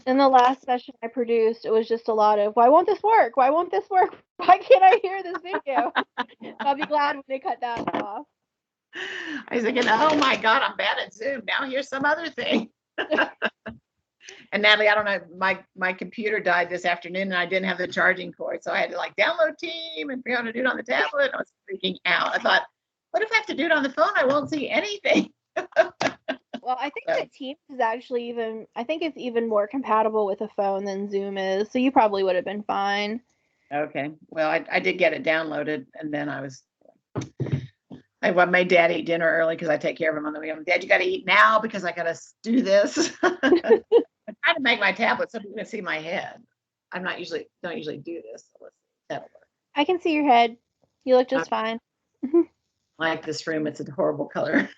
In the last session I produced, it was just a lot of, why won't this work? Why won't this work? Why can't I hear this video? I'll be glad when they cut that off. I was thinking, oh my God, I'm bad at Zoom. Now here's some other thing. And Natalie, I don't know, my computer died this afternoon and I didn't have the charging cord. So I had to like download Team and figure out how to do it on the tablet. I was freaking out. I thought, what if I have to do it on the phone? I won't see anything. Well, I think that Teams is actually even, I think it's even more compatible with a phone than Zoom is. So you probably would have been fine. Okay. Well, I did get it downloaded and then I made Dad eat dinner early because I take care of him on the way home. Dad, you got to eat now because I got to do this. I'm trying to make my tablet so people can see my head. Don't usually do this. So let's see. That'll work. I can see your head. You look just fine. I like this room. It's a horrible color.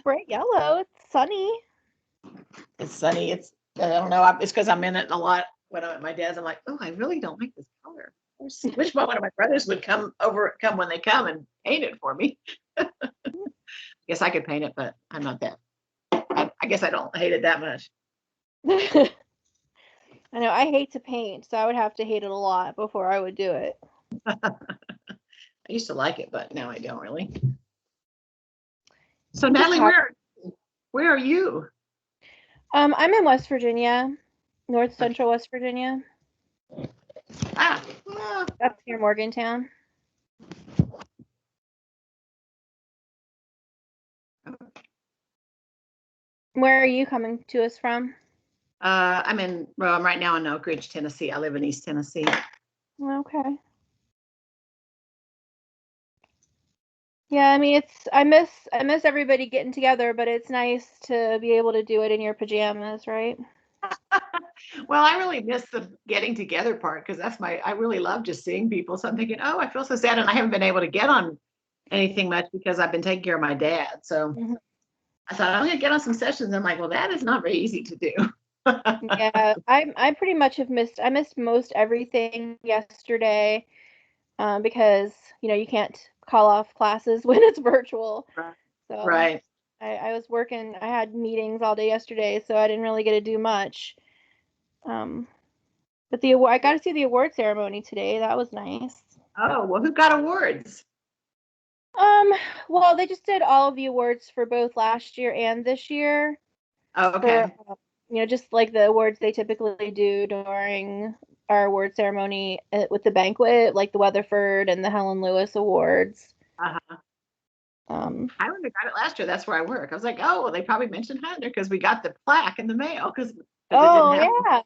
Bright yellow. It's sunny. It's sunny. I don't know. It's because I'm in it a lot. When I'm at my dad's, I'm like, oh, I really don't like this color. Wish one of my brothers would come when they come and paint it for me. Guess I could paint it, but I'm not that. I guess I don't hate it that much. I know. I hate to paint, so I would have to hate it a lot before I would do it. I used to like it, but now I don't really. So Natalie, where are you? I'm in West Virginia, North Central West Virginia. That's near Morgantown. Where are you coming to us from? I'm right now in Oak Ridge, Tennessee. I live in East Tennessee. Okay. Yeah, I mean, I miss everybody getting together, but it's nice to be able to do it in your pajamas, right? Well, I really miss the getting together part because I really love just seeing people. So I'm thinking, oh, I feel so sad. And I haven't been able to get on anything much because I've been taking care of my dad. So I thought I'm going to get on some sessions. And I'm like, well, that is not very easy to do. Yeah, I pretty much I missed most everything yesterday because, you can't call off classes when it's virtual. Right. So Right. I was working, I had meetings all day yesterday, so I didn't really get to do much. But I got to see the award ceremony today. That was nice. Oh, well, who got awards? Well, they just did all of the awards for both last year and this year. Oh, okay. Just like the awards they typically do during our award ceremony with the banquet, like the Weatherford and the Helen Lewis Awards. Uh-huh. Highlander got it last year. That's where I work. I was like, oh, well, they probably mentioned Highlander because we got the plaque in the mail because Oh yeah.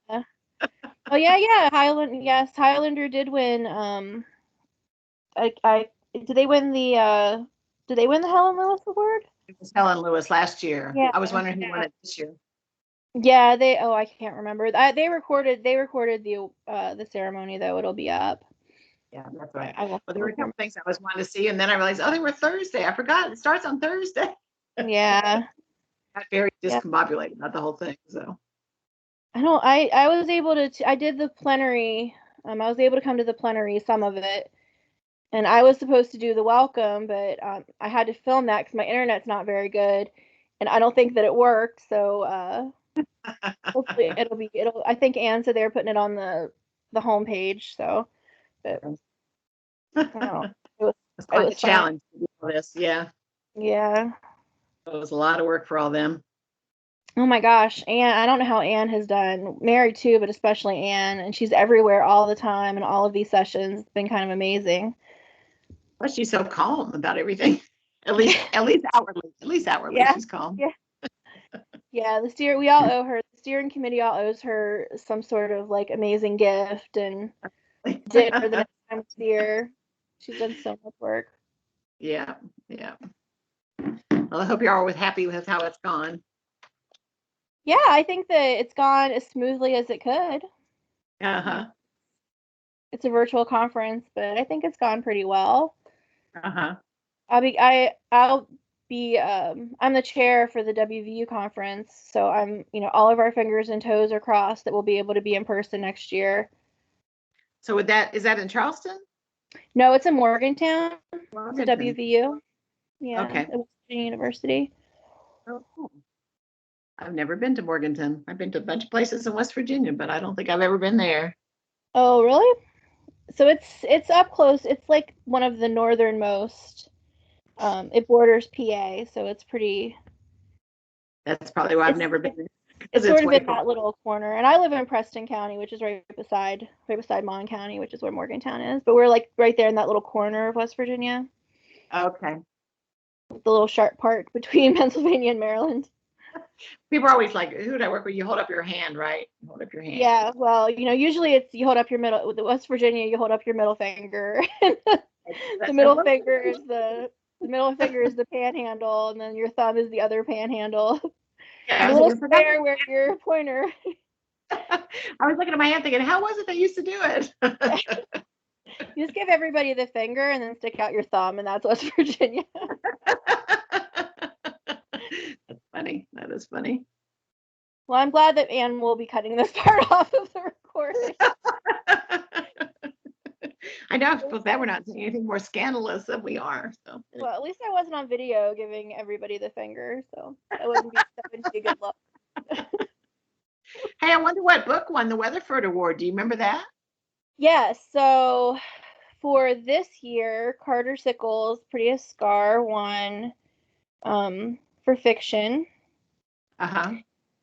Oh yeah. Highlander did win. Did they win the Helen Lewis Award? It was Helen Lewis last year. Yeah. I was wondering who won it this year. Yeah, I can't remember. They recorded the ceremony though. It'll be up. Yeah, that's right. Well, there were a couple things I was wanting to see, and then I realized, oh, they were Thursday. I forgot it starts on Thursday. Yeah. Got very discombobulated about the whole thing. So I was able to I did the plenary. I was able to come to the plenary, some of it, and I was supposed to do the welcome, but I had to film that because my internet's not very good, and I don't think that it worked. So hopefully it'll. I think Ann said they were putting it on the homepage. So, but it was quite a challenge to do all this. Yeah. Yeah. It was a lot of work for all them. Oh my gosh, Anne, I don't know how Anne has done. Mary too, but especially Anne, and she's everywhere all the time and all of these sessions. It's been kind of amazing. Well, she's so calm about everything. At least outwardly. At least outwardly, she's calm. Yeah. Yeah, we all owe her. The steering committee all owes her some sort of like amazing gift and dinner the next time we see her. She's done so much work. Yeah, yeah. Well, I hope you're all happy with how it's gone. Yeah, I think that it's gone as smoothly as it could. Uh-huh. It's a virtual conference, but I think it's gone pretty well. Uh-huh. I'm the chair for the WVU conference, so all of our fingers and toes are crossed that we'll be able to be in person next year. So is that in Charleston? No, it's in Morgantown. It's a WVU. Yeah. Okay. It was University. Oh, cool. I've never been to Morganton. I've been to a bunch of places in West Virginia, but I don't think I've ever been there. Oh, really? So it's up close. It's like one of the northernmost. It borders PA, so it's pretty. That's probably why I've It's never been there, because it's it's sort of way in far. that little corner. And I live in Preston County, which is right beside Mon County, which is where Morgantown is. But we're like right there in that little corner of West Virginia, Okay. the little sharp part between Pennsylvania and Maryland. People are always like, who did I work with? You hold up your hand, right? You hold up your hand. Yeah, well, usually it's you hold up your middle. With West Virginia, you hold up your middle finger. The That's middle finger is the panhandle, and then your thumb is the other panhandle. yeah, And I the was little looking for that. square where your pointer. I was looking at my hand thinking, how was it they used to do it? You just give everybody the finger and then stick out your thumb, and that's West Virginia. That's funny. That is funny. Well, I'm glad that Anne will be cutting this part off of the recording. I know, but that we're not saying anything more scandalous than we are. So Well, at least I wasn't on video giving everybody the finger, so that wouldn't be a good look. hey, I wonder what book won the Weatherford Award. Do you remember that? Yes, so for this year, Carter Sickles' Prettiest Scar won for fiction. Uh-huh.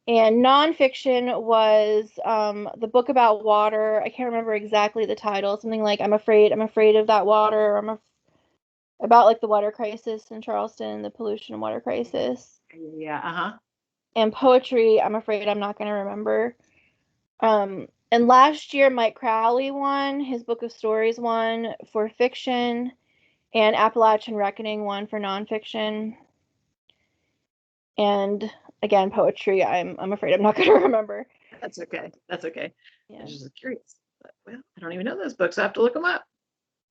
And nonfiction was the book about water. I can't remember exactly the title. Something like I'm afraid of that water. About like the water crisis in Charleston, the pollution and water crisis. Yeah, uh-huh. And poetry, I'm afraid I'm not going to remember. And last year, Mike Crowley won. His book of stories won for fiction, and Appalachian Reckoning won for nonfiction. And again, poetry, I'm afraid I'm not going to remember. That's okay. That's okay. Yeah. I'm just curious. But, well, I don't even know those books. I have to look them up.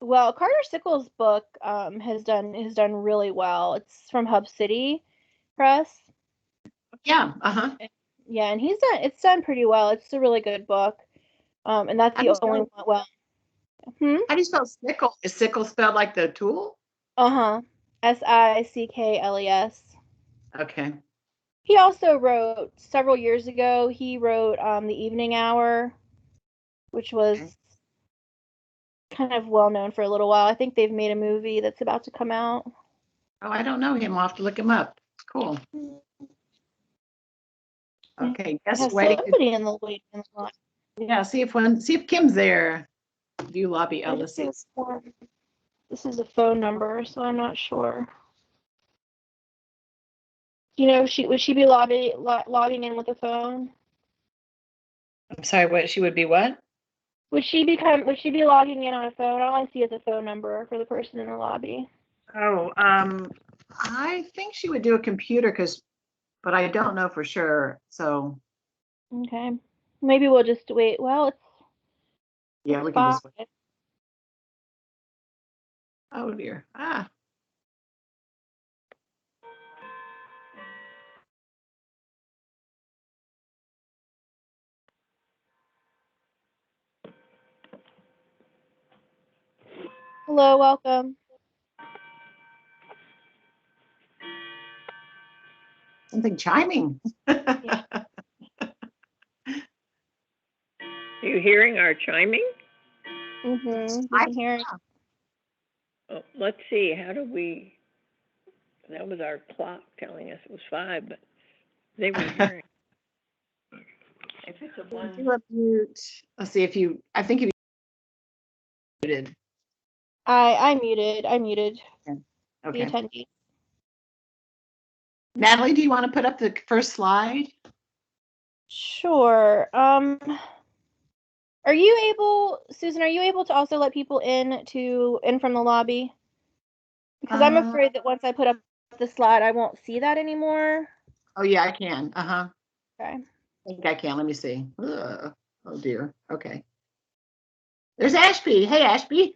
Well, Carter Sickles' book has done really well. It's from Hub City Press. Yeah, uh-huh. Yeah, and it's done pretty well. It's a really good book. And that's How do you the only spell one. Well, how do you spell sickle? Is sickle spelled like the tool? uh-huh. Sickles. Okay. He also wrote several years ago, he wrote The Evening Hour, which was Okay. kind of well known for a little while. I think they've made a movie that's about to come out. Oh, I don't know him. I'll have to look him up. Cool. Okay. I Guest have wedding. somebody in the waiting line. Yeah, see if Kim's there. View lobby. Oh, let's see. This is a phone number, so I'm not sure. Would she be logging in with a phone? I'm sorry, what she would be what? Would she be logging in on a phone? All I see is a phone number for the person in the lobby. Oh, I think she would do a computer but I don't know for sure. So Okay. Maybe we'll just wait. Well, yeah, it's we can 5. just wait. Oh dear. Ah. Hello, welcome. Something chiming. Yeah. Are you hearing our chiming? Mm-hmm. We can hear it. Oh, let's see. That was our clock telling us it was 5, but they were hearing. If it's a one. Do a mute. Let's see I think if you muted. I muted the Okay. attendee. Natalie, do you want to put up the first slide? Sure. Susan, are you able to also let people in from the lobby? Because I'm afraid that once I put up the slide, I won't see that anymore. Oh yeah, I can. Uh-huh. Okay. I think I can. Let me see. Ugh. Oh dear. Okay. There's Ashby. Hey, Ashby.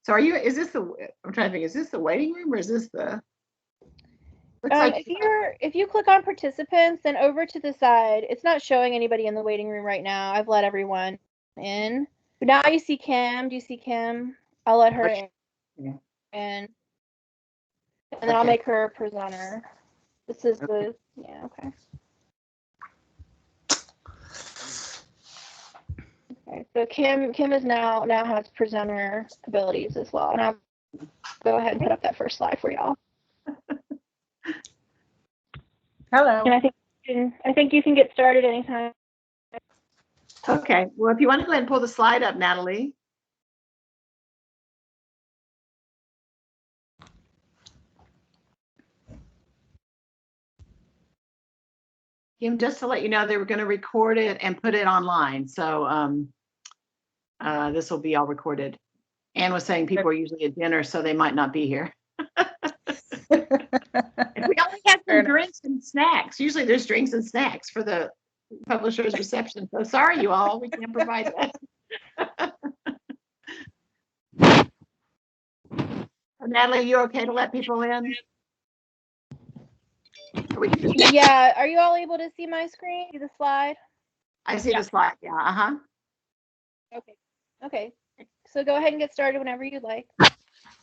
So I'm trying to think, is this the waiting room or is this the? Looks like If you click on participants, then over to the side, it's not showing anybody in the waiting room right now. I've let everyone in. But now you see Kim. Do you see Kim? I'll let her in. Yeah. And then I'll make her a presenter. This is the, yeah, okay. Okay, so Kim is now has presenter abilities as well. And I'll go ahead and put up that first slide for y'all. Hello. And I think you can get started anytime. Okay. Well, if you want to go ahead and pull the slide up, Natalie. Kim, just to let you know, they were going to record it and put it online. So this will be all recorded. Anne was saying people are usually at dinner, so they might not be here. We only have some drinks and snacks. Usually there's drinks and snacks for the publisher's reception. So sorry, you all, we can't provide that. Natalie, are you okay to let people in? Yeah, are you all able to see my screen? See the slide? I see the slide. Yeah. Uh-huh. Okay. So go ahead and get started whenever you'd like.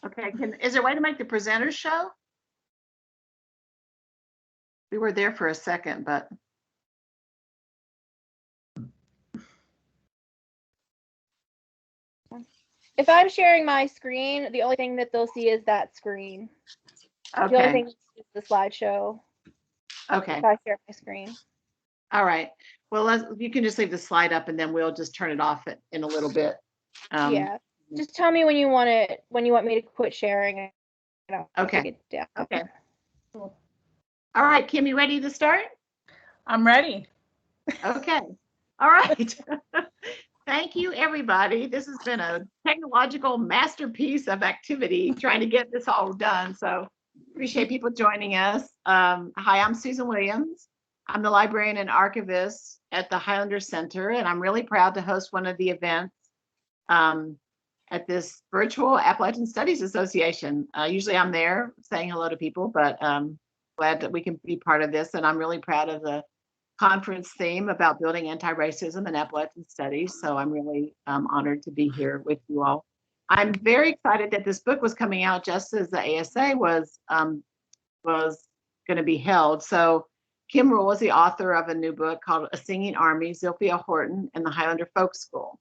Okay. Is there a way to make the presenters show? We were there for a second, but. If I'm sharing my screen, the only thing that they'll see is that screen. Okay. The only thing is the slideshow. Okay. If I share my screen. All right. Well, you can just leave the slide up and then we'll just turn it off in a little bit. Yeah. Just tell me when you want me to quit sharing. Okay. Okay. Cool. All right, Kim, you ready to start? I'm ready. Okay. All right. Thank you, everybody. This has been a technological masterpiece of activity trying to get this all done. So appreciate people joining us. Hi, I'm Susan Williams. I'm the librarian and archivist at the Highlander Center, and I'm really proud to host one of the events at this virtual Appalachian Studies Association. Usually I'm there saying hello to people, but glad that we can be part of this. And I'm really proud of the conference theme about building anti-racism and Appalachian studies. So I'm really honored to be here with you all. I'm very excited that this book was coming out just as the ASA was going to be held. So Kim Rule is the author of a new book called A Singing Army, Zilphia Horton and the Highlander Folk School.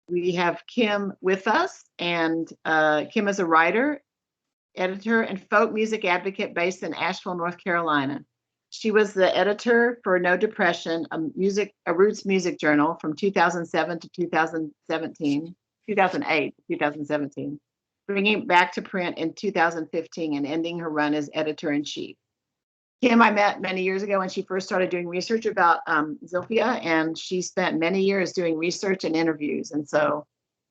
We have Kim with us, and Kim is a writer, editor, and folk music advocate based in Asheville, North Carolina. She was the editor for No Depression, a roots music journal from 2007 to 2008 to 2017, bringing it back to print in 2015 and ending her run as editor-in-chief. Kim, I met many years ago when she first started doing research about Zilphia, and she spent many years doing research and interviews. And so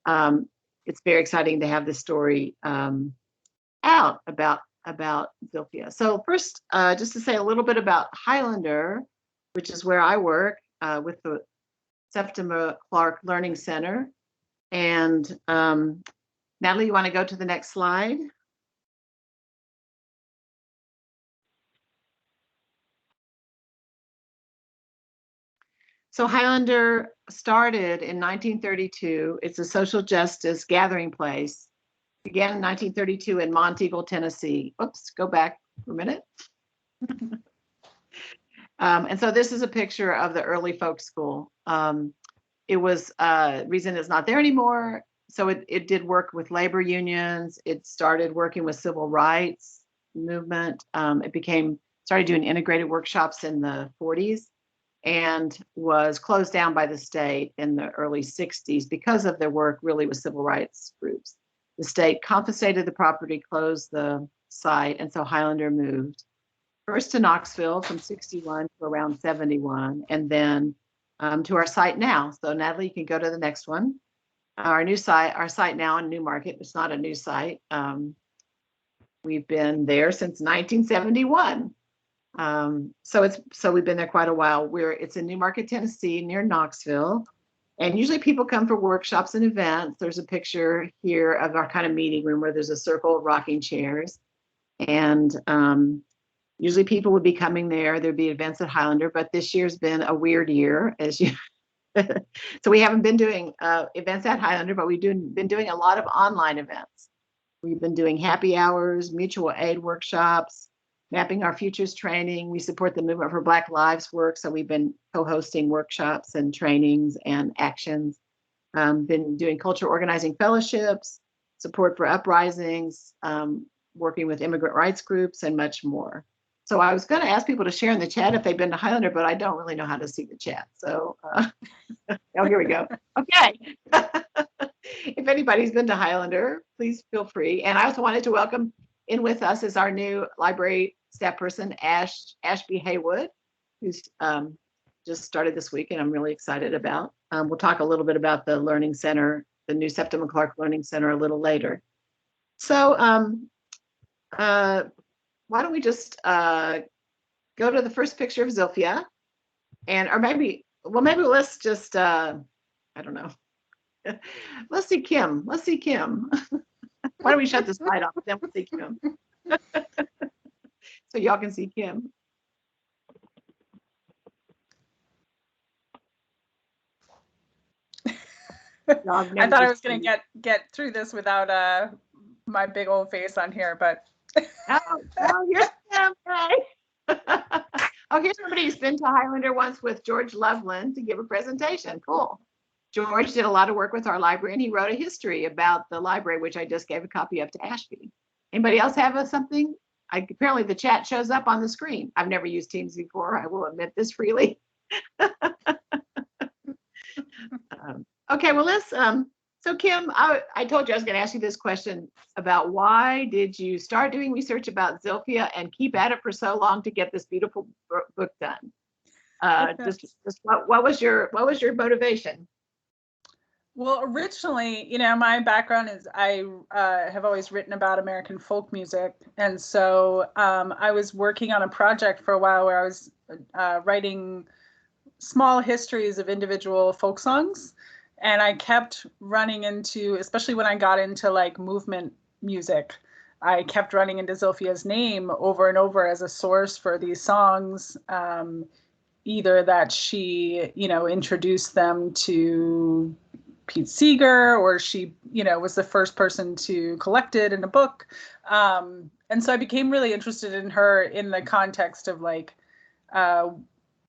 it's very exciting to have this story out about Zilphia. So first, just to say a little bit about Highlander, which is where I work with the Septima Clark Learning Center. And Natalie, you want to go to the next slide? So Highlander started in 1932. It's a social justice gathering place. Began in 1932 in Monteagle, Tennessee. Oops, go back for a minute. And so this is a picture of the early folk school. It was reason it's not there anymore. So it did work with labor unions. It started working with civil rights movement. It started doing integrated workshops in the 40s. And was closed down by the state in the early 60s because of their work really with civil rights groups. The state confiscated the property, closed the site, and so Highlander moved first to Knoxville from 61 to around 71, and then to our site now. So Natalie, you can go to the next one. Our site now in Newmarket. It's not a new site. We've been there since 1971. So we've been there quite a while. It's in Newmarket, Tennessee, near Knoxville. And usually people come for workshops and events. There's a picture here of our kind of meeting room where there's a circle of rocking chairs. And usually people would be coming there. There'd be events at Highlander, but this year's been a weird year, so we haven't been doing events at Highlander, but we've been doing a lot of online events. We've been doing happy hours, mutual aid workshops, Mapping Our Futures training. We support the Movement for Black Lives work. So we've been co-hosting workshops and trainings and actions. Been doing culture organizing fellowships, support for uprisings, working with immigrant rights groups, and much more. So I was going to ask people to share in the chat if they've been to Highlander, but I don't really know how to see the chat. So, oh, here we go. Okay. If anybody's been to Highlander, please feel free. And I also wanted to welcome in with us is our new library staff person, Ashby Haywood, who's just started this week, and I'm really excited about. We'll talk a little bit about the Learning Center, the new Septima Clark Learning Center a little later. So why don't we just go to the first picture of Zilphia, or maybe let's just, I don't know. Let's see Kim. Let's see Kim. Why don't we shut this light off? Then we'll see Kim. So y'all can see Kim. I thought I was going to get through this without my big old face on here, but oh, here's Kim. Oh, here's somebody who's been to Highlander once with George Loveland to give a presentation. Cool. George did a lot of work with our library, and he wrote a history about the library, which I just gave a copy of to Ashby. Anybody else have something? Apparently the chat shows up on the screen. I've never used Teams before. I will admit this freely. Okay, well, let's, so Kim, I told you I was going to ask you this question about why did you start doing research about Zilphia and keep at it for so long to get this beautiful book done? Just what was your motivation? Well, originally, my background is I have always written about American folk music. And so I was working on a project for a while where I was writing small histories of individual folk songs. And I kept running into, especially when I got into like movement music, I kept running into Zilphia's name over and over as a source for these songs. Either that she, introduced them to Pete Seeger, or she, was the first person to collect it in a book. And so I became really interested in her in the context of like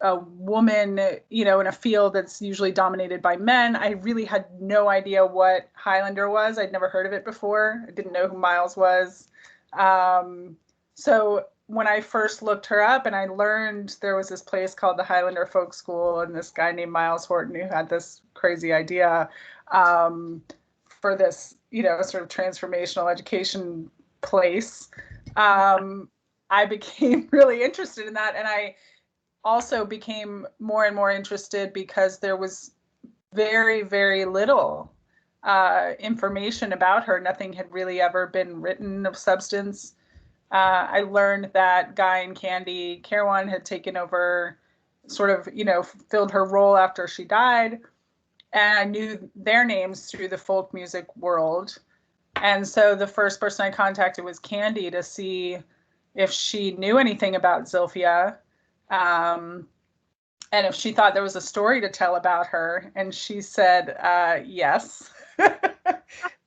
a woman, in a field that's usually dominated by men. I really had no idea what Highlander was. I'd never heard of it before. I didn't know who Miles was. So when I first looked her up and I learned there was this place called the Highlander Folk School and this guy named Miles Horton who had this crazy idea for this, sort of transformational education place, I became really interested in that. And I also became more and more interested because there was very, very little information about her. Nothing had really ever been written of substance. I learned that Guy and Candy Caruana had taken over, sort of, filled her role after she died. And I knew their names through the folk music world. And so the first person I contacted was Candy to see if she knew anything about Zilphia. And if she thought there was a story to tell about her. And she said, yes.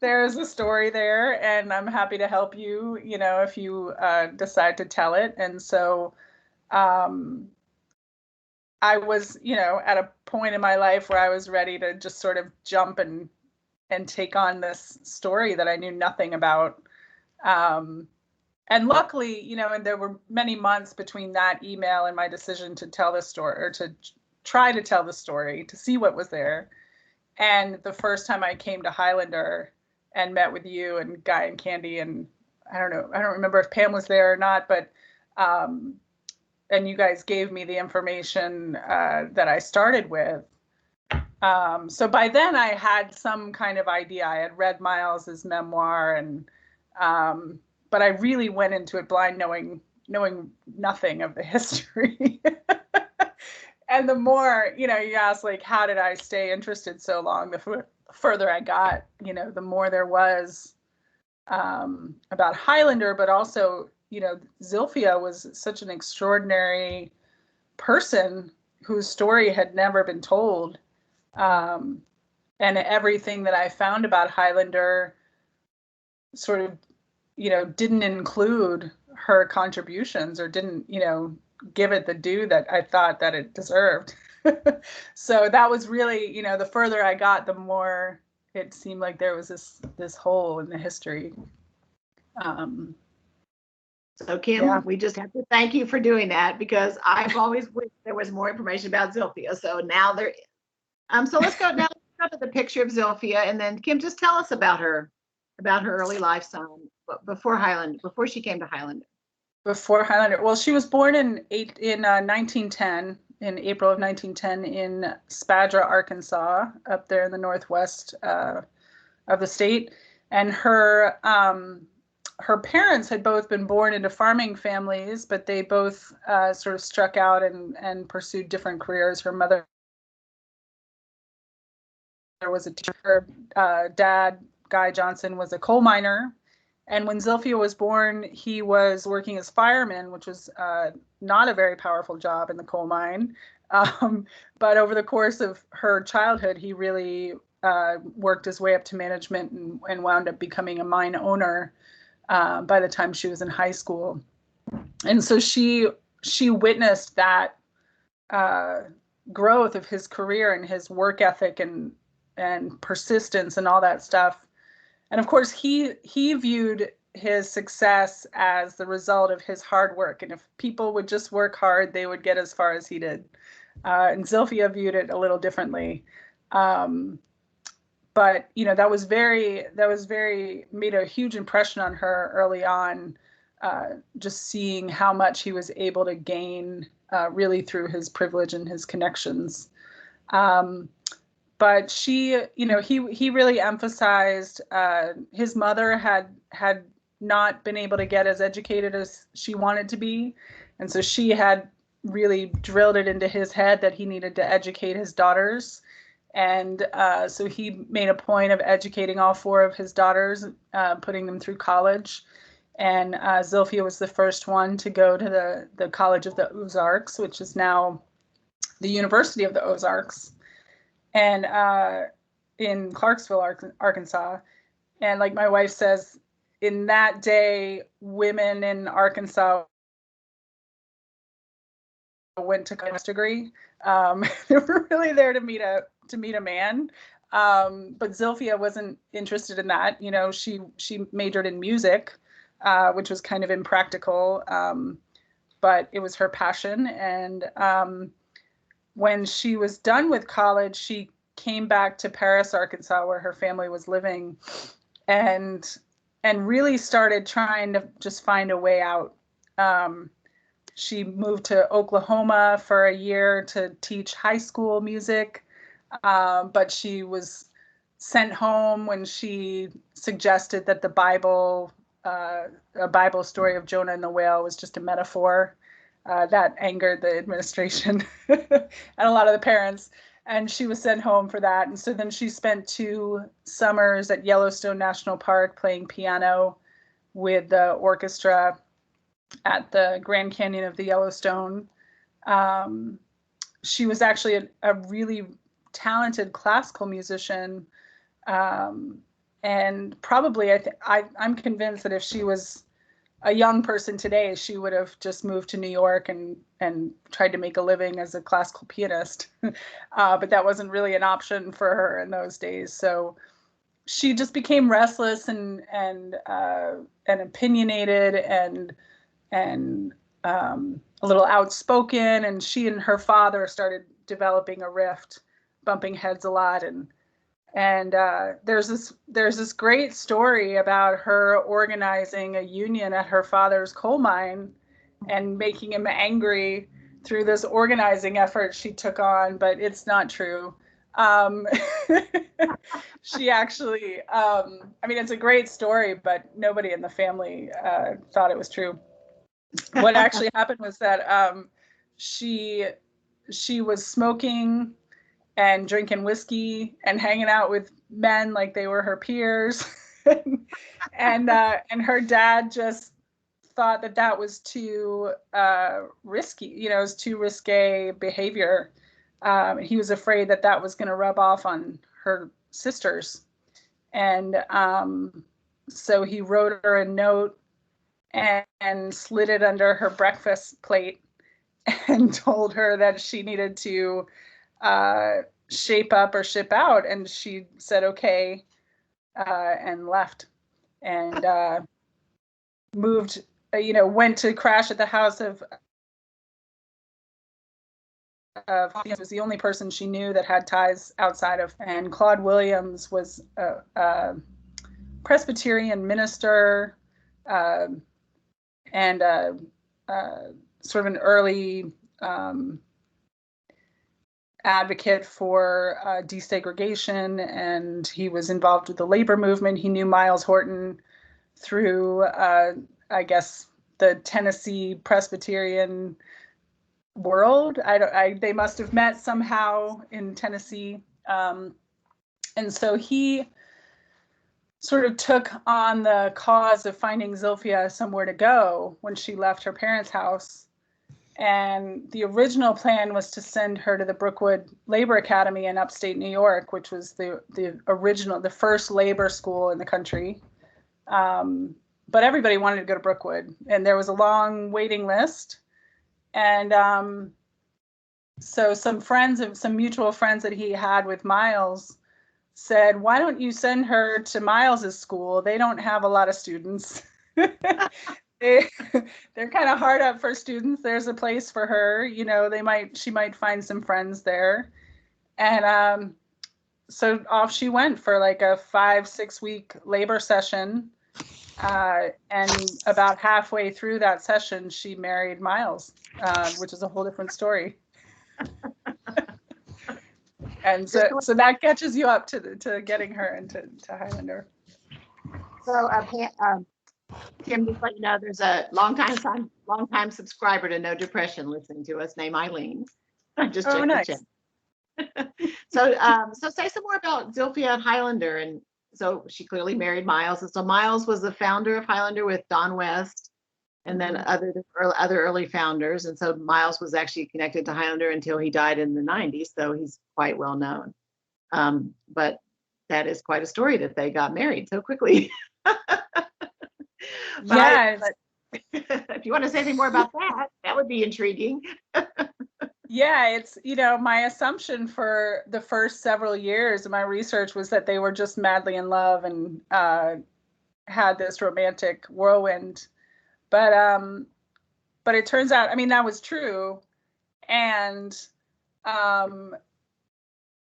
There's a story there, and I'm happy to help you, if you decide to tell it. And so I was, at a point in my life where I was ready to just sort of jump and take on this story that I knew nothing about. And luckily, and there were many months between that email and my decision to tell the story, or to try to tell the story, to see what was there. And the first time I came to Highlander and met with you and Guy and Candy, and I don't remember if Pam was there or not, but and you guys gave me the information that I started with. So by then I had some kind of idea. I had read Miles's memoir, and but I really went into it blind, knowing nothing of the history. And the more, you ask, like, how did I stay interested so long? The further I got, the more there was about Highlander, but also, Zilphia was such an extraordinary person whose story had never been told. And everything that I found about Highlander sort of, didn't include her contributions or didn't, give it the due that I thought that it deserved. So that was really, the further I got, the more it seemed like there was this hole in the history. So Kim, Yeah. we just have to thank you for doing that, because I've always wished there was more information about Zilphia. So now there is. So let's go now to the picture of Zilphia, and then Kim, just tell us about her early life, before she came to Highlander. Before Highlander, well, she was born in 1910, in April of 1910, in Spadra, Arkansas, up there in the northwest of the state. And her parents had both been born into farming families, but they both sort of struck out and pursued different careers. Her mother was a teacher. Her dad, Guy Johnson, was a coal miner. And when Zilphia was born, he was working as fireman, which was not a very powerful job in the coal mine. But over the course of her childhood, he really worked his way up to management and wound up becoming a mine owner by the time she was in high school. And so she witnessed that growth of his career and his work ethic and persistence and all that stuff. And of course, he viewed his success as the result of his hard work. And if people would just work hard, they would get as far as he did. And Zilphia viewed it a little differently. But that was made a huge impression on her early on, just seeing how much he was able to gain really through his privilege and his connections. But he really emphasized his mother had not been able to get as educated as she wanted to be. And so she had really drilled it into his head that he needed to educate his daughters. And so he made a point of educating all four of his daughters, putting them through college. And Zilphia was the first one to go to the College of the Ozarks, which is now the University of the Ozarks, and in Clarksville, Arkansas. And like my wife says, in that day, women in Arkansas went to college degree. They were really there to meet a man. But Zilphia wasn't interested in that. She majored in music, which was kind of impractical, but it was her passion. And when she was done with college, she came back to Paris, Arkansas, where her family was living, and really started trying to just find a way out. She moved to Oklahoma for a year to teach high school music, but she was sent home when she suggested that the Bible, a Bible story of Jonah and the whale, was just a metaphor. That angered the administration and a lot of the parents, and she was sent home for that. And so then she spent 2 summers at Yellowstone National Park playing piano with the orchestra at the Grand Canyon of the Yellowstone. She was actually a really talented classical musician, and probably I'm convinced that if she was a young person today, she would have just moved to New York and tried to make a living as a classical pianist. But that wasn't really an option for her in those days. So she just became restless and opinionated and a little outspoken. And she and her father started developing a rift, bumping heads a lot. And there's this great story about her organizing a union at her father's coal mine and making him angry through this organizing effort she took on, but it's not true. She actually, it's a great story, but nobody in the family thought it was true. What actually happened was that she was smoking and drinking whiskey and hanging out with men like they were her peers. and her dad just thought that was too risky, it was too risque behavior. He was afraid that was going to rub off on her sisters. And so he wrote her a note and slid it under her breakfast plate and told her that she needed to shape up or ship out. And she said, okay, and left and moved, went to crash at the house of was the only person she knew that had ties outside of, and Claude Williams was a Presbyterian minister and sort of an early advocate for desegregation, and he was involved with the labor movement. He knew Miles Horton through, I guess, the Tennessee Presbyterian world. They must have met somehow in Tennessee. And so he sort of took on the cause of finding Zilphia somewhere to go when she left her parents' house. And the original plan was to send her to the Brookwood Labor Academy in upstate New York, which was the first labor school in the country. But everybody wanted to go to Brookwood, and there was a long waiting list. And so some mutual friends that he had with Miles said, why don't you send her to Miles's school? They don't have a lot of students. They're kind of hard up for students. There's a place for her, she might find some friends there. And so off she went for like a 5-6 week labor session. And about halfway through that session, she married Miles, which is a whole different story. And so that catches you up to getting her into Highlander. So Kim, just let you know, there's a long-time subscriber to No Depression listening to us named Eileen. I just checked nice. the chat. So say some more about Zilphia and Highlander. And so she clearly married Miles. And so Miles was the founder of Highlander with Don West and then other early founders. And so Miles was actually connected to Highlander until he died in the 90s. So he's quite well known. But that is quite a story that they got married so quickly. Yeah. If you want to say anything more about that, that would be intriguing. Yeah, it's, my assumption for the first several years of my research was that they were just madly in love and had this romantic whirlwind. But it turns out, that was true. And,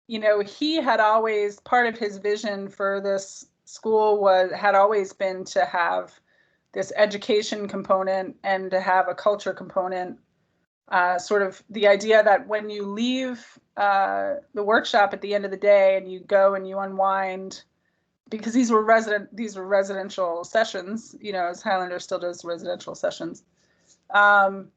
he had always, part of his vision for this school had always been to have this education component and to have a culture component. Sort of the idea that when you leave the workshop at the end of the day and you go and you unwind, because these were residential sessions, as Highlander still does residential sessions. And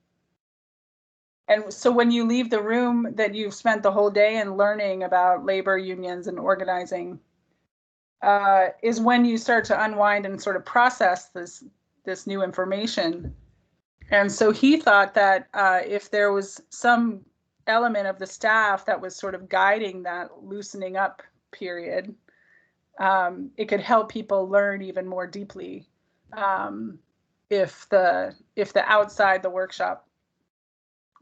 so when you leave the room that you've spent the whole day in learning about labor unions and organizing, is when you start to unwind and sort of process this new information. And so he thought that if there was some element of the staff that was sort of guiding that loosening up period, it could help people learn even more deeply if the outside the workshop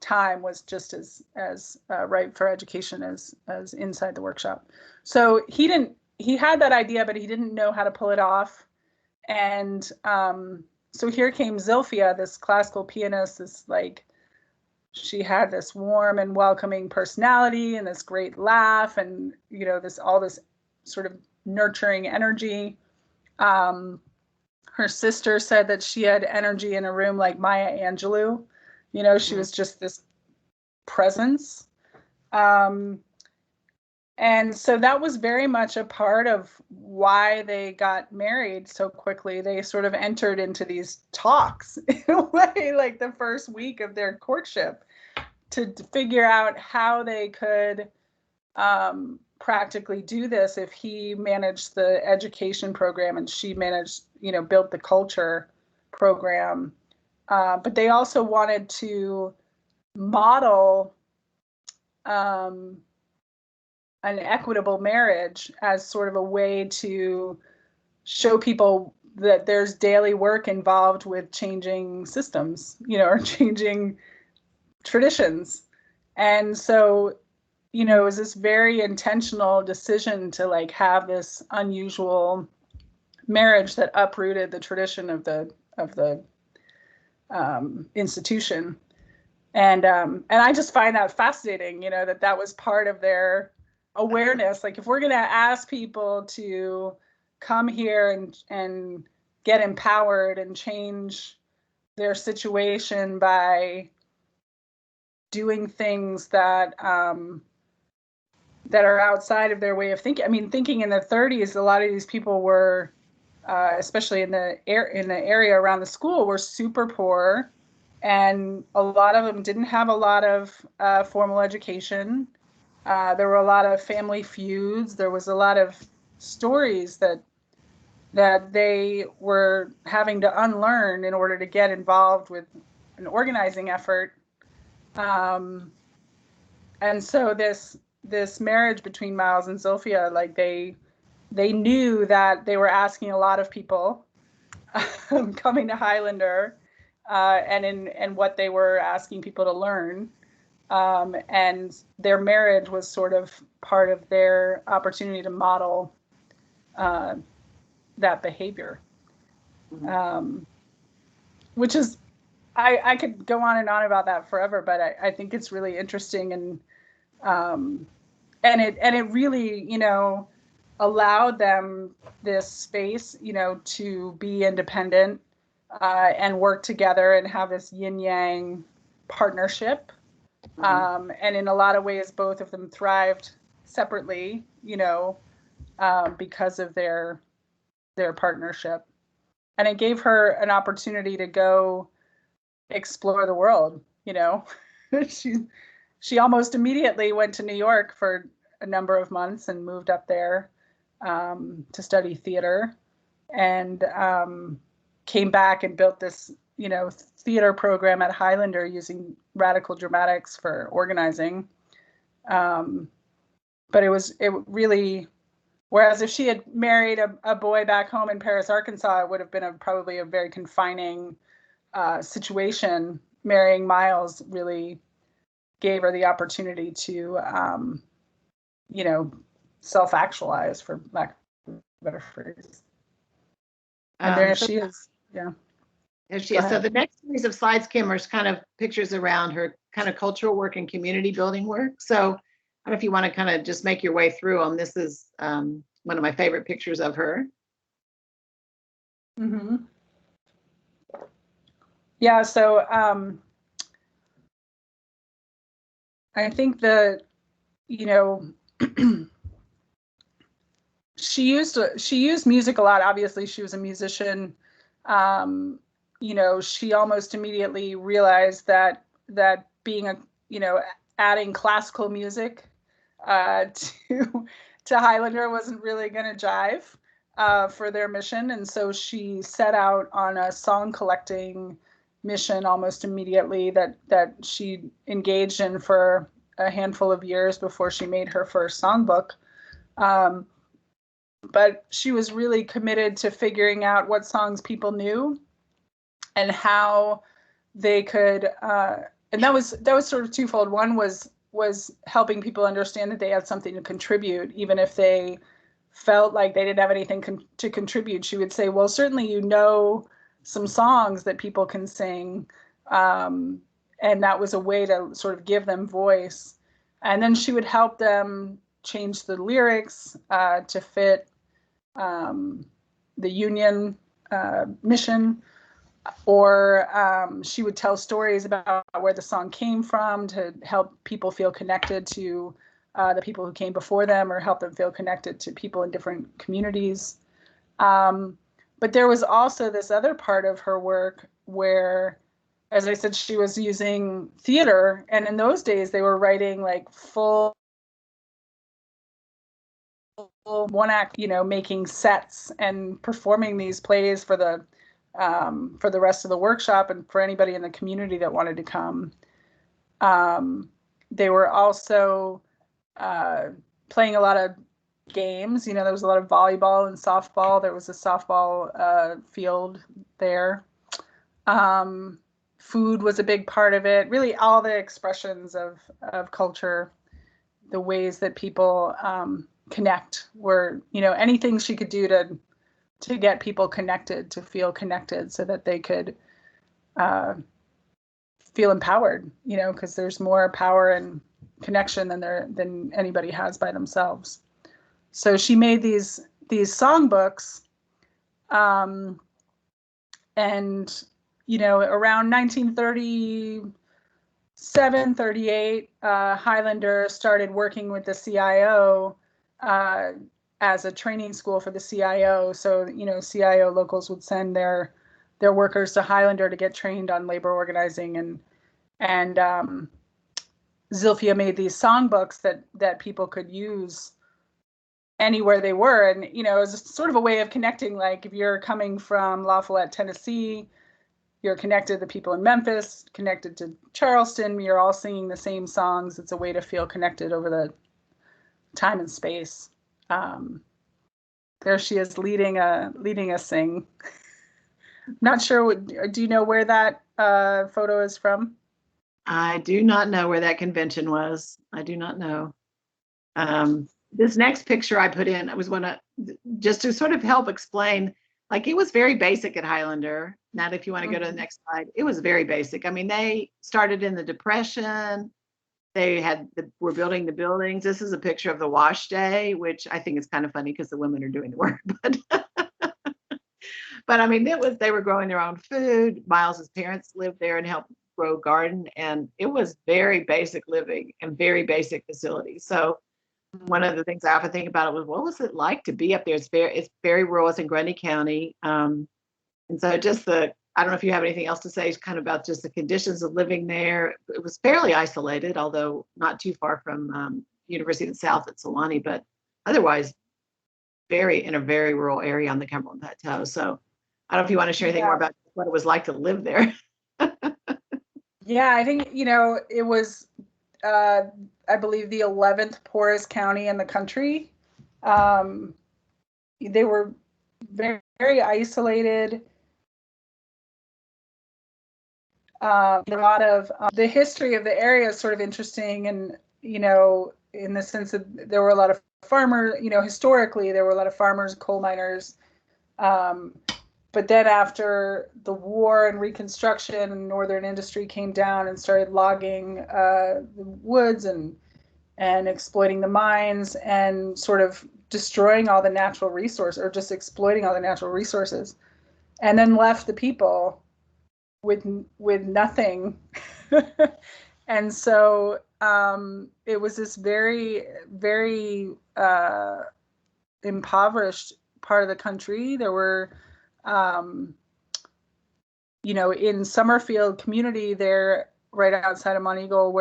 time was just as ripe for education as inside the workshop. So he had that idea, but he didn't know how to pull it off. And so here came Zilphia, this classical pianist, she had this warm and welcoming personality and this great laugh and, all this sort of nurturing energy. Her sister said that she had energy in a room like Maya Angelou. She was just this presence. And so that was very much a part of why they got married so quickly. They sort of entered into these talks in a way, like the first week of their courtship, to figure out how they could practically do this if he managed the education program and she managed, built the culture program. But they also wanted to model an equitable marriage as sort of a way to show people that there's daily work involved with changing systems, or changing traditions. And so, it was this very intentional decision to like have this unusual marriage that uprooted the tradition of the institution. And I just find that fascinating, that was part of their awareness. Like, if we're going to ask people to come here and get empowered and change their situation by doing things that that are outside of their way of thinking. I mean, thinking in the 30s, a lot of these people were, especially in the area around the school, were super poor. And a lot of them didn't have a lot of formal education. There were a lot of family feuds. There was a lot of stories that they were having to unlearn in order to get involved with an organizing effort. And so this marriage between Miles and Zilphia, like they knew that they were asking a lot of people coming to Highlander. And what they were asking people to learn. And their marriage was sort of part of their opportunity to model that behavior. Which is, I could go on and on about that forever, but I think it's really interesting, and it really, allowed them this space, to be independent. And work together and have this yin yang partnership. And in a lot of ways, both of them thrived separately, because of their partnership. And it gave her an opportunity to go explore the world. She almost immediately went to New York for a number of months and moved up there to study theater, and came back and built this, theater program at Highlander using radical dramatics for organizing. But it really, whereas if she had married a boy back home in Paris, Arkansas, it would have been probably a very confining situation. Marrying Miles really gave her the opportunity to, self-actualize, for lack of a better phrase. And there she is. Yeah. There she is. So the next series of slide skimmers kind of pictures around her kind of cultural work and community building work. So I don't know if you want to kind of just make your way through them. This is one of my favorite pictures of her. Mm-hmm. Yeah. So I think that, she used music a lot. Obviously, she was a musician. She almost immediately realized that being adding classical music to Highlander wasn't really going to jive for their mission, and so she set out on a song collecting mission almost immediately that she engaged in for a handful of years before she made her first songbook. But she was really committed to figuring out what songs people knew and how they could, and that was sort of twofold. One was helping people understand that they had something to contribute, even if they felt like they didn't have anything to contribute. She would say, well, certainly some songs that people can sing, and that was a way to sort of give them voice. And then she would help them change the lyrics to fit the Union mission, or she would tell stories about where the song came from to help people feel connected to the people who came before them, or help them feel connected to people in different communities. But there was also this other part of her work where, as I said, she was using theater, and in those days they were writing like full one act, making sets and performing these plays for the rest of the workshop and for anybody in the community that wanted to come. They were also playing a lot of games. You know, there was a lot of volleyball and softball. There was a softball field there. Food was a big part of it. Really, all the expressions of culture, the ways that people connect were, you know, anything she could do to get people connected, to feel connected, so that they could feel empowered. You know, because there's more power and connection than anybody has by themselves. So she made these songbooks, and you know, around 1937, 38, Highlander started working with the CIO as a training school for the CIO. So, you know, CIO locals would send their workers to Highlander to get trained on labor organizing, and Zilphia made these songbooks that people could use anywhere they were. And, you know, it was sort of a way of connecting. Like if you're coming from Lafayette, Tennessee, you're connected to the people in Memphis, connected to Charleston, you're all singing the same songs. It's a way to feel connected over the time and space. There she is leading a sing. Not sure, do you know where that photo is from? I do not know where that convention was. I do not know. This next picture I put in, I was just to sort of help explain, like it was very basic at Highlander. Now, if you want to go to the next slide, it was very basic. I mean, they started in the Depression. They were building the buildings. This is a picture of the wash day, which I think is kind of funny because the women are doing the work. But I mean, they were growing their own food. Miles's parents lived there and helped grow garden, and it was very basic living and very basic facilities. So one of the things I often think about it was, what was it like to be up there? It's very rural. It's in Grundy County. And so I don't know if you have anything else to say kind of about just the conditions of living there. It was fairly isolated, although not too far from University of the South at Sewanee, but otherwise in a very rural area on the Cumberland Plateau. So I don't know if you want to share anything more about what it was like to live there. Yeah, I think, you know, it was, I believe, the 11th poorest county in the country. They were very, very isolated. A lot of the history of the area is sort of interesting, and, you know, in the sense that there were a lot of farmers, you know, historically there were a lot of farmers, coal miners. But then after the war and Reconstruction, and northern industry came down and started logging the woods and exploiting the mines and sort of destroying all the natural resources, or just exploiting all the natural resources, and then left the people with nothing. And so it was this very, very impoverished part of the country. There were you know, in Summerfield community there, right outside of Monteagle,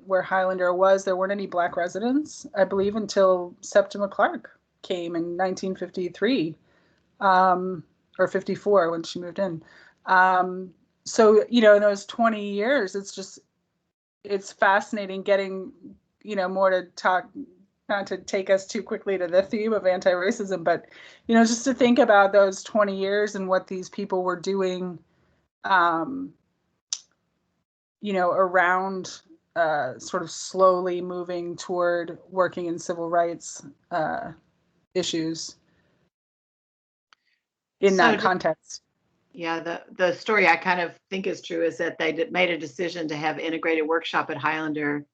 where Highlander was, there weren't any Black residents, I believe, until Septima Clark came in 1953, or 54 when she moved in. So, you know, in those 20 years, it's fascinating getting, you know, more to talk, not to take us too quickly to the theme of anti-racism, but, you know, just to think about those 20 years and what these people were doing, you know, around sort of slowly moving toward working in civil rights issues in that context. Yeah, the story I kind of think is true is that they made a decision to have integrated workshop at Highlander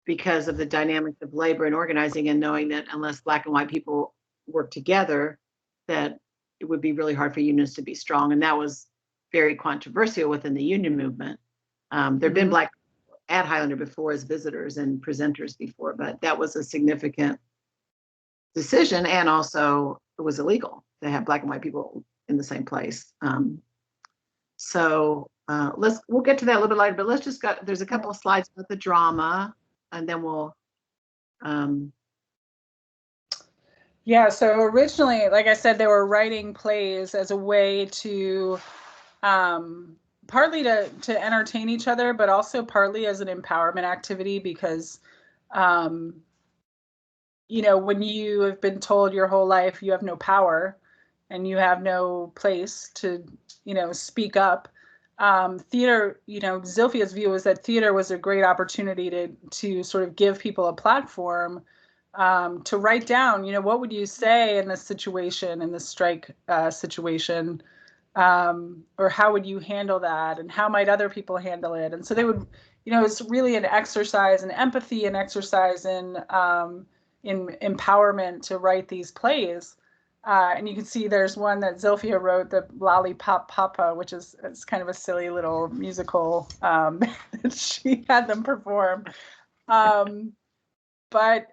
because of the dynamics of labor and organizing, and knowing that unless Black and white people work together, that it would be really hard for unions to be strong. And that was very controversial within the union movement. There've been Black at Highlander before as visitors and presenters before, but that was a significant decision, and also it was illegal to have Black and white people in the same place. So we'll get to that a little bit later, but there's a couple of slides about the drama, and then we'll yeah, so originally, like I said, they were writing plays as a way to partly to entertain each other, but also partly as an empowerment activity, because you know, when you have been told your whole life you have no power and you have no place to, you know, speak up, theater, you know, Zilphia's view was that theater was a great opportunity to sort of give people a platform, to write down, you know, what would you say in this situation, in this strike situation, or how would you handle that, and how might other people handle it? And so they would, you know, it's really an exercise in empathy, an exercise in empowerment to write these plays. And you can see there's one that Zilphia wrote, the Lollipop Papa, which is, it's kind of a silly little musical that she had them perform. But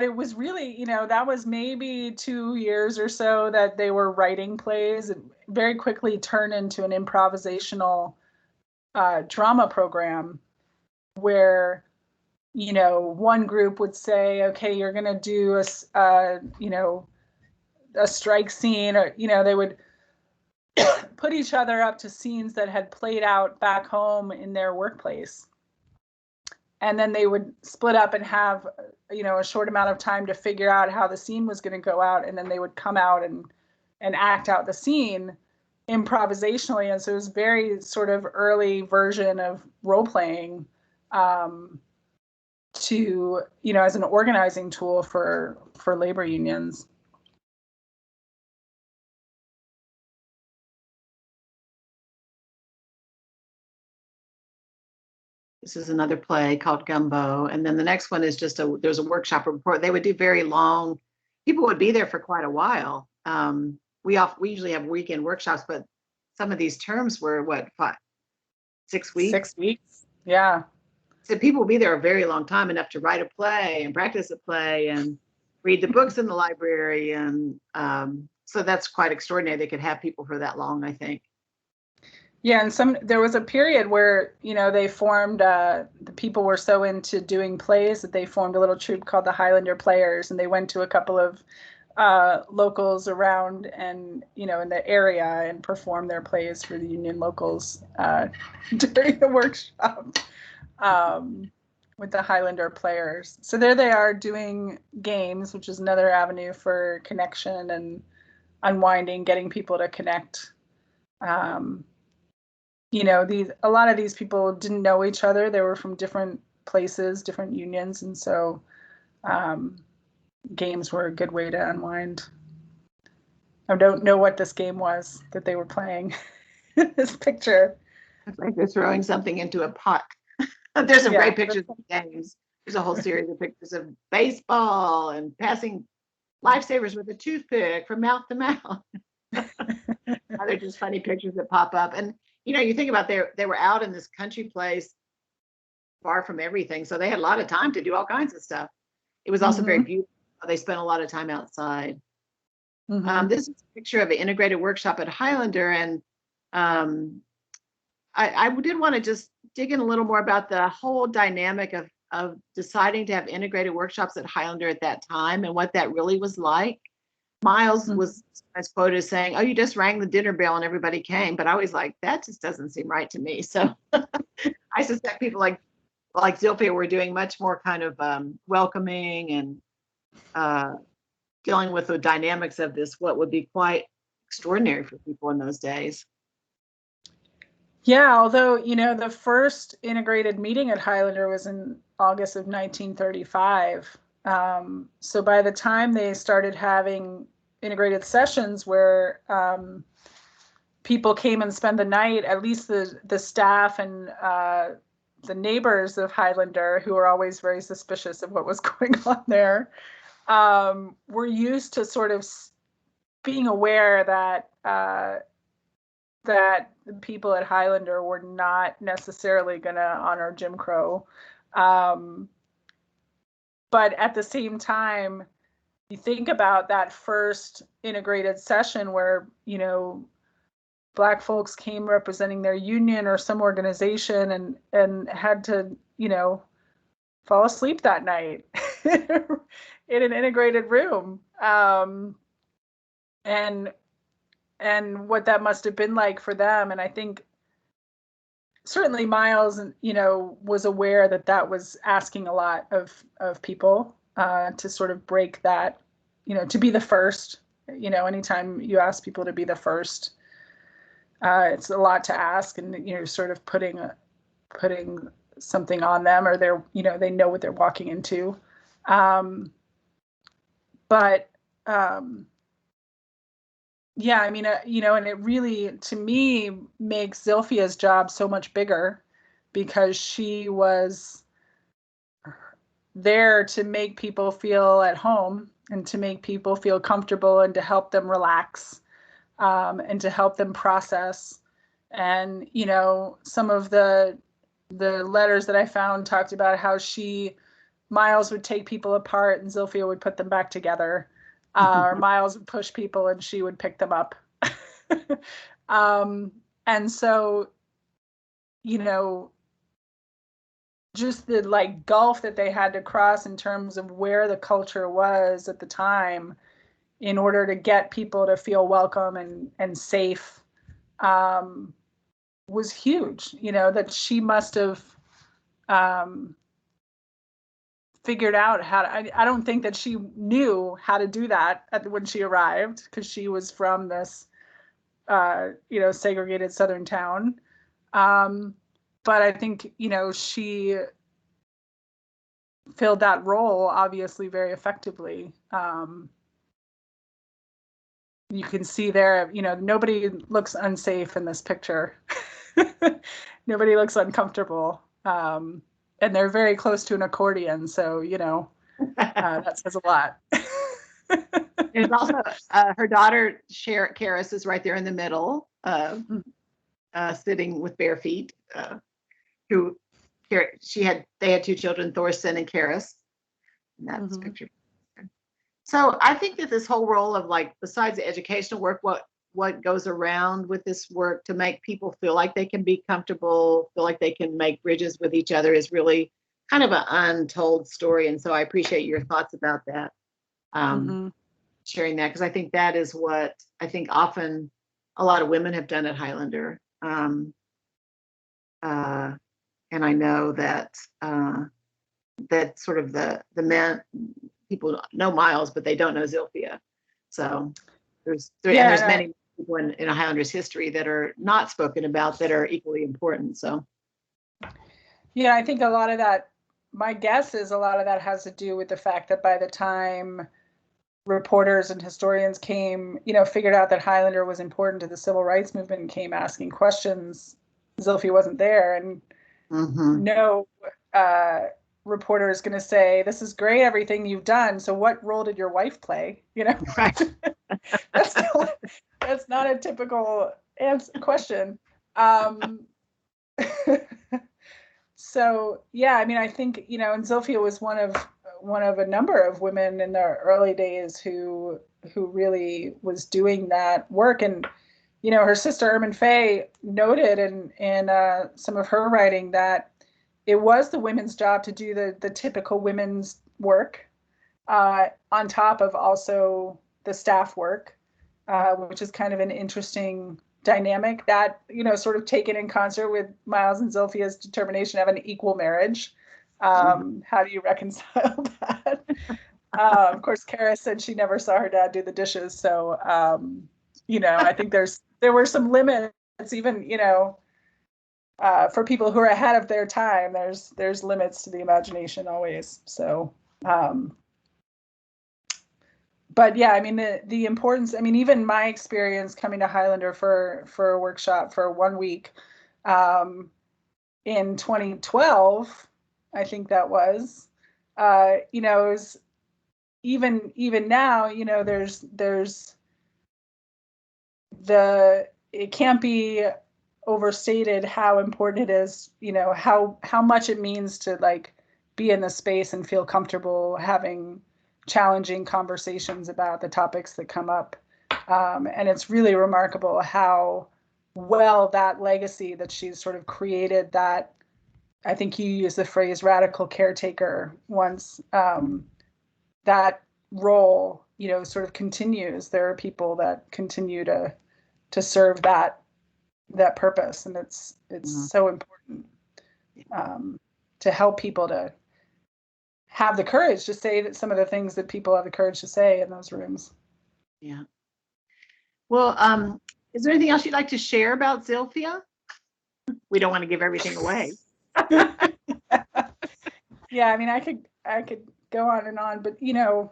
it was really, you know, that was maybe 2 years or so that they were writing plays. It very quickly turned into an improvisational drama program where, you know, one group would say, okay, you're going to do you know, a strike scene, or, you know, they would put each other up to scenes that had played out back home in their workplace. And then they would split up and have, you know, a short amount of time to figure out how the scene was going to go out. And then they would come out and act out the scene improvisationally. And so it was very sort of early version of role playing, to, you know, as an organizing tool for labor unions. This is another play called Gumbo. And then the next one is just there's a workshop report. They would do very long, people would be there for quite a while. We usually have weekend workshops, but some of these terms were what, 6 weeks? 6 weeks. Yeah. So people will be there a very long time, enough to write a play and practice a play and read the books in the library. And so that's quite extraordinary. They could have people for that long, I think. Yeah, and there was a period where, you know, they formed, the people were so into doing plays that they formed a little troupe called the Highlander Players, and they went to a couple of locals around and, you know, in the area and performed their plays for the union locals during the workshop with the Highlander Players. So there they are doing games, which is another avenue for connection and unwinding, getting people to connect. You know, a lot of these people didn't know each other. They were from different places, different unions, and so games were a good way to unwind. I don't know what this game was that they were playing. This picture. It's like they're throwing something into a pot. There's some great pictures of games. There's a whole series of pictures of baseball and passing lifesavers with a toothpick from mouth to mouth. They're just funny pictures that pop up. And you know, you think about they were out in this country place far from everything. So they had a lot of time to do all kinds of stuff. It was also very beautiful. They spent a lot of time outside. This is a picture of an integrated workshop at Highlander. And I did want to just dig in a little more about the whole dynamic of deciding to have integrated workshops at Highlander at that time and what that really was like. Miles was quoted as saying, "Oh, you just rang the dinner bell and everybody came." But I was like, that just doesn't seem right to me. So I suspect people like Zilphia were doing much more kind of welcoming and dealing with the dynamics of this, what would be quite extraordinary for people in those days. Yeah, although, you know, the first integrated meeting at Highlander was in August of 1935. So by the time they started having integrated sessions where people came and spent the night, at least the staff and the neighbors of Highlander, who were always very suspicious of what was going on there, were used to sort of being aware that that the people at Highlander were not necessarily going to honor Jim Crow. But at the same time, you think about that first integrated session where, you know, Black folks came representing their union or some organization and had to, you know, fall asleep that night in an integrated room. And what that must have been like for them. And I think certainly Miles, you know, was aware that that was asking a lot of people. to sort of break that, to be the first. Anytime you ask people to be the first, it's a lot to ask, and you're sort of putting something on them, or they know what they're walking into. But yeah, I mean, and it really, to me, makes Zilphia's job so much bigger, because she was there to make people feel at home, and to make people feel comfortable, and to help them relax, and to help them process. And, some of the letters that I found talked about how Miles would take people apart and Zilphia would put them back together. Or Miles would push people and she would pick them up. And so, just the gulf that they had to cross in terms of where the culture was at the time in order to get people to feel welcome and safe, was huge. That she must have figured out how to, I don't think that she knew how to do that when she arrived, because she was from this segregated southern town. But I think, she filled that role obviously very effectively. You can see there, nobody looks unsafe in this picture. Nobody looks uncomfortable. And they're very close to an accordion. So, that says a lot. There's also her daughter, Karis, is right there in the middle, sitting with bare feet. They had two children, Thorsten and Karis. And that's picture. So I think that this whole role of besides the educational work, what goes around with this work to make people feel like they can be comfortable, feel like they can make bridges with each other, is really kind of an untold story. And so I appreciate your thoughts about that. Sharing that, because I think that is what I think often a lot of women have done at Highlander. And I know that that sort of the men, people know Miles, but they don't know Zilphia. So there's many people in a Highlander's history that are not spoken about that are equally important. So yeah, I think a lot of that, my guess is a lot of that has to do with the fact that by the time reporters and historians came, figured out that Highlander was important to the civil rights movement and came asking questions, Zilphia wasn't there. And no reporter is going to say, "This is great, everything you've done. So what role did your wife play?" Right. That's not a typical question. So yeah, I mean, I think, and Zilphia was one of a number of women in the early days who really was doing that work. And, her sister Ermin Fay noted in some of her writing that it was the women's job to do the typical women's work, on top of also the staff work, which is kind of an interesting dynamic that, sort of taken in concert with Miles and Zilphia's determination to have an equal marriage. How do you reconcile that? Of course, Karis said she never saw her dad do the dishes. So, I think there were some limits, even, for people who are ahead of their time. There's limits to the imagination always. So, but yeah, I mean, the importance, I mean, even my experience coming to Highlander for a workshop for 1 week, in 2012, I think that was, is even now, it can't be overstated how important it is, how much it means to be in the space and feel comfortable having challenging conversations about the topics that come up. And it's really remarkable how well that legacy that she's sort of created, that I think you used the phrase radical caretaker once, that role, sort of continues. There are people that continue to serve that purpose. And it's so important, to help people to have the courage to say that some of the things that people have the courage to say in those rooms. Yeah. Well, is there anything else you'd like to share about Zilphia? We don't want to give everything away. Yeah, I mean, I could go on and on, but you know,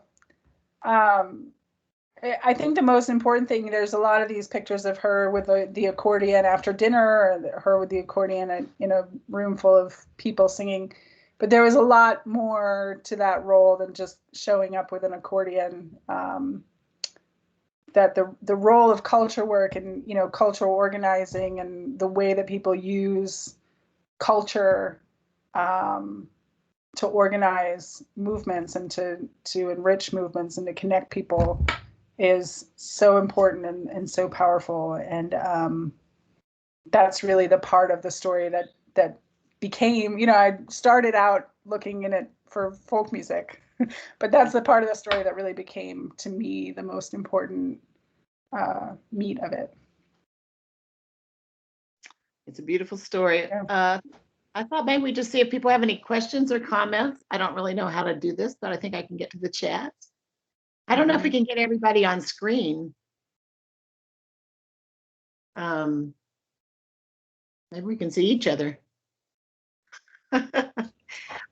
I think the most important thing, there's a lot of these pictures of her with the accordion after dinner, or her with the accordion in a room full of people singing. But there was a lot more to that role than just showing up with an accordion. That the role of culture work and, you know, cultural organizing and the way that people use culture to organize movements and to enrich movements and to connect people is so important and so powerful. And that's really the part of the story that became, you know, I started out looking in it for folk music, but that's the part of the story that really became, to me, the most important meat of it. It's a beautiful story. Yeah. I thought maybe we just see if people have any questions or comments. I don't really know how to do this, but I think I can get to the chat. I don't know if we can get everybody on screen. Maybe we can see each other. I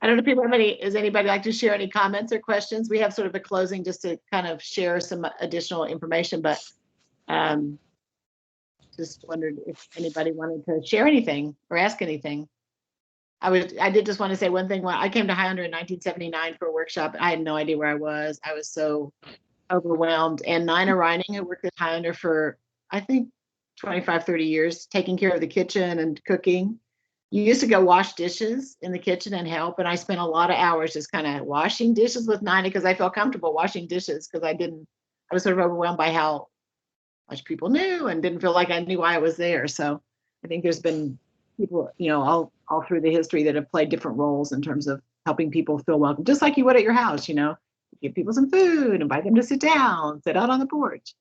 don't know if people have any, does anybody like to share any comments or questions? We have sort of a closing just to kind of share some additional information, but just wondered if anybody wanted to share anything or ask anything. I did just want to say one thing. When I came to Highlander in 1979 for a workshop, I had no idea where I was. I was so overwhelmed. And Nina Reining, who worked at Highlander for, I think, 25, 30 years, taking care of the kitchen and cooking. You used to go wash dishes in the kitchen and help. And I spent a lot of hours just kind of washing dishes with Nina because I felt comfortable washing dishes because I was sort of overwhelmed by how much people knew and didn't feel like I knew why I was there. So I think there's been people, you know, all through the history that have played different roles in terms of helping people feel welcome, just like you would at your house, you know, give people some food, invite them to sit down, sit out on the porch.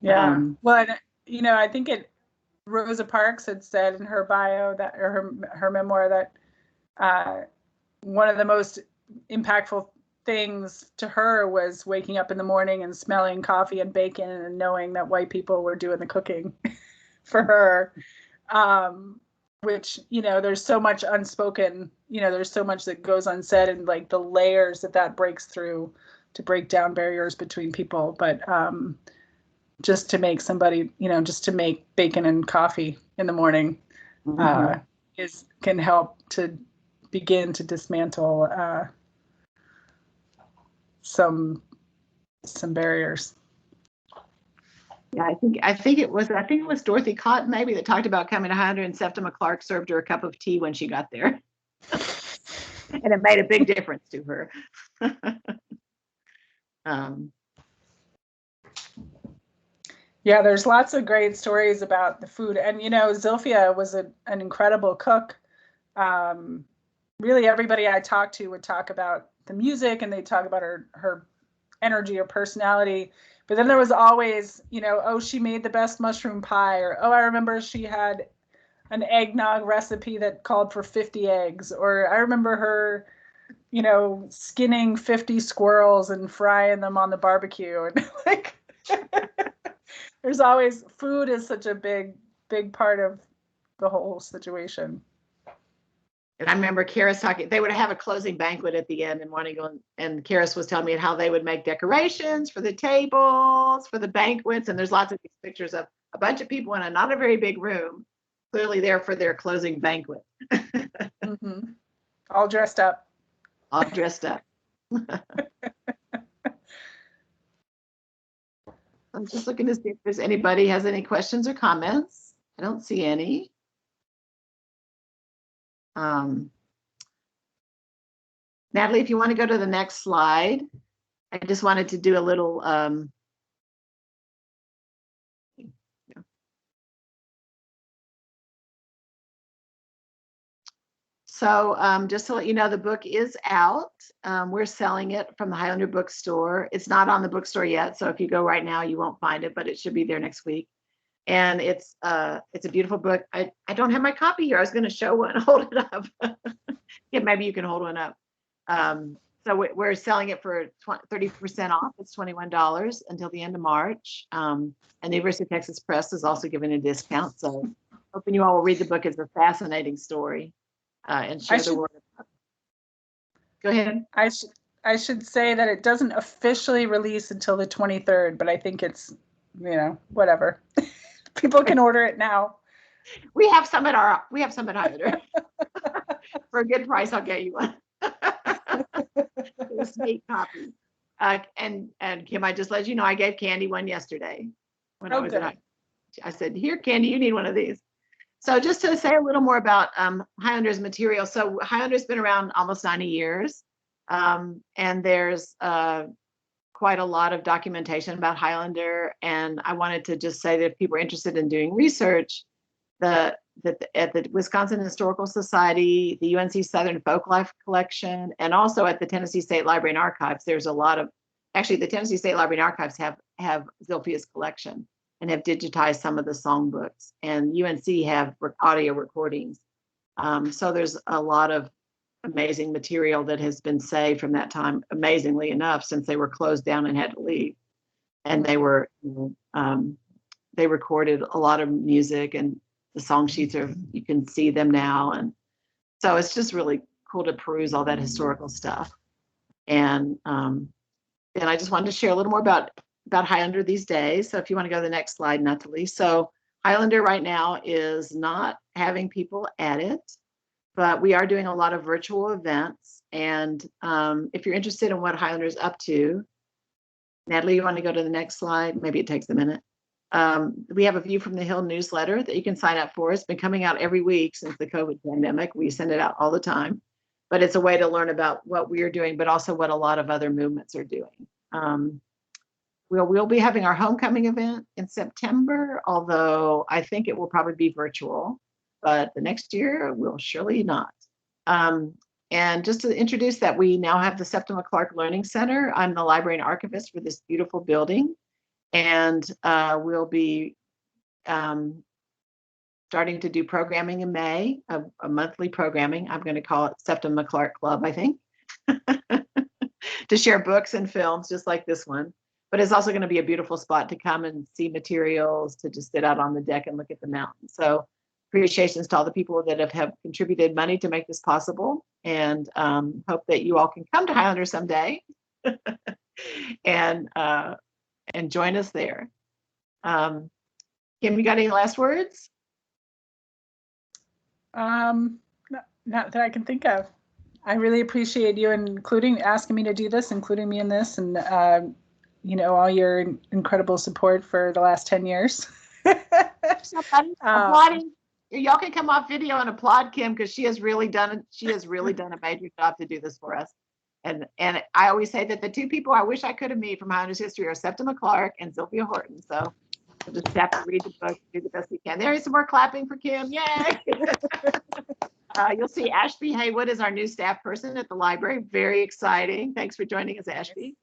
Yeah. Well, and, you know, I think Rosa Parks had said in her bio that, or her memoir, that one of the most impactful things to her was waking up in the morning and smelling coffee and bacon and knowing that white people were doing the cooking for her. Which, you know, there's so much unspoken, you know, there's so much that goes unsaid, and like the layers that breaks through to break down barriers between people. But just to make somebody, you know, just to make bacon and coffee in the morning can help to begin to dismantle some barriers. Yeah, I think it was Dorothy Cotton maybe that talked about coming to Highlander, and Septima Clark served her a cup of tea when she got there. And it made a big difference to her. Yeah, there's lots of great stories about the food. And, you know, Zilphia was an incredible cook. Really, everybody I talked to would talk about the music, and they'd talk about her energy or personality. But then there was always, you know, oh, she made the best mushroom pie, or, oh, I remember she had an eggnog recipe that called for 50 eggs, or I remember her, you know, skinning 50 squirrels and frying them on the barbecue. And like, there's always, food is such a big part of the whole situation. And I remember Karis talking, they would have a closing banquet at the end and wanting to go, and Karis was telling me how they would make decorations for the tables, for the banquets. And there's lots of these pictures of a bunch of people in a not a very big room, clearly there for their closing banquet. All dressed up. All dressed up. I'm just looking to see if there's anybody has any questions or comments. I don't see any. Natalie, if you want to go to the next slide, I just wanted to do a little just to let you know, the book is out. We're selling it from the Highlander bookstore. It's not on the bookstore yet, so if you go right now, you won't find it, but it should be there next week. And it's a beautiful book. I don't have my copy here. I was going to show one, hold it up. Yeah, maybe you can hold one up. So we're selling it for 30% off. It's $21 until the end of March. And the University of Texas Press is also giving a discount. So hoping you all will read the book. It's a fascinating story and share the word. Go ahead. I should say that it doesn't officially release until the 23rd, but I think it's, whatever. People can order it now. We have some at Highlander. For a good price, I'll get you one. A sneak copy. And Kim, I just let you know I gave Candy one yesterday when I was good. I said, here, Candy, you need one of these. So just to say a little more about Highlander's material. So Highlander's been around almost 90 years. And there's quite a lot of documentation about Highlander. And I wanted to just say that if people are interested in doing research, at the Wisconsin Historical Society, the UNC Southern Folklife Collection, and also at the Tennessee State Library and Archives, there's a lot of, actually the Tennessee State Library and Archives have Zilphia's collection and have digitized some of the songbooks, and UNC have audio recordings. So there's a lot of amazing material that has been saved from that time, amazingly enough, since they were closed down and had to leave. And they were, they recorded a lot of music, and the song sheets you can see them now. And so it's just really cool to peruse all that historical stuff. And I just wanted to share a little more about Highlander these days. So if you want to go to the next slide, Natalie. So Highlander right now is not having people at it, but we are doing a lot of virtual events. And if you're interested in what Highlander is up to, Natalie, you want to go to the next slide? Maybe it takes a minute. We have a View from the Hill newsletter that you can sign up for. It's been coming out every week since the COVID pandemic. We send it out all the time, but it's a way to learn about what we're doing, but also what a lot of other movements are doing. We'll be having our homecoming event in September, although I think it will probably be virtual, but the next year will surely not. And just to introduce that, we now have the Septima Clark Learning Center. I'm the library and archivist for this beautiful building. And we'll be starting to do programming in May, a monthly programming. I'm going to call it Septima Clark Club, I think, to share books and films just like this one. But it's also going to be a beautiful spot to come and see materials, to just sit out on the deck and look at the mountain. So appreciations to all the people that have contributed money to make this possible, and hope that you all can come to Highlander someday and join us there. Kim, you got any last words? Not that I can think of. I really appreciate you asking me to do this, including me in this, and all your incredible support for the last 10 years. Applauding. Y'all can come off video and applaud Kim, because she has really done a major job to do this for us. And I always say that the two people I wish I could have met from Highlander's history are Septima Clark and Zilphia Horton. So we'll just have to read the book, do the best we can. There is some more clapping for Kim. Yay! You'll see Ashby Haywood is our new staff person at the library. Very exciting. Thanks for joining us, Ashby.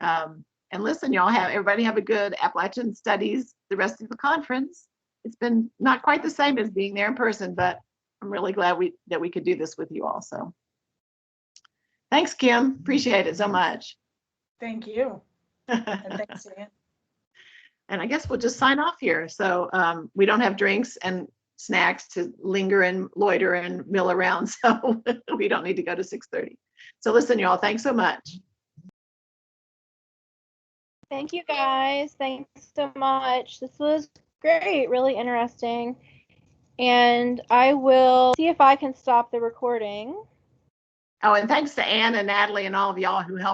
And listen, everybody have a good Appalachian Studies the rest of the conference. It's been not quite the same as being there in person, but I'm really glad that we could do this with you all. So thanks, Kim. Appreciate it so much. Thank you. And thanks, Ann. And I guess we'll just sign off here. So we don't have drinks and snacks to linger and loiter and mill around. So we don't need to go to 6:30. So listen, y'all, thanks so much. Thank you, guys. Thanks so much. This was great, really interesting. And I will see if I can stop the recording. Oh, and thanks to Ann and Natalie and all of y'all who helped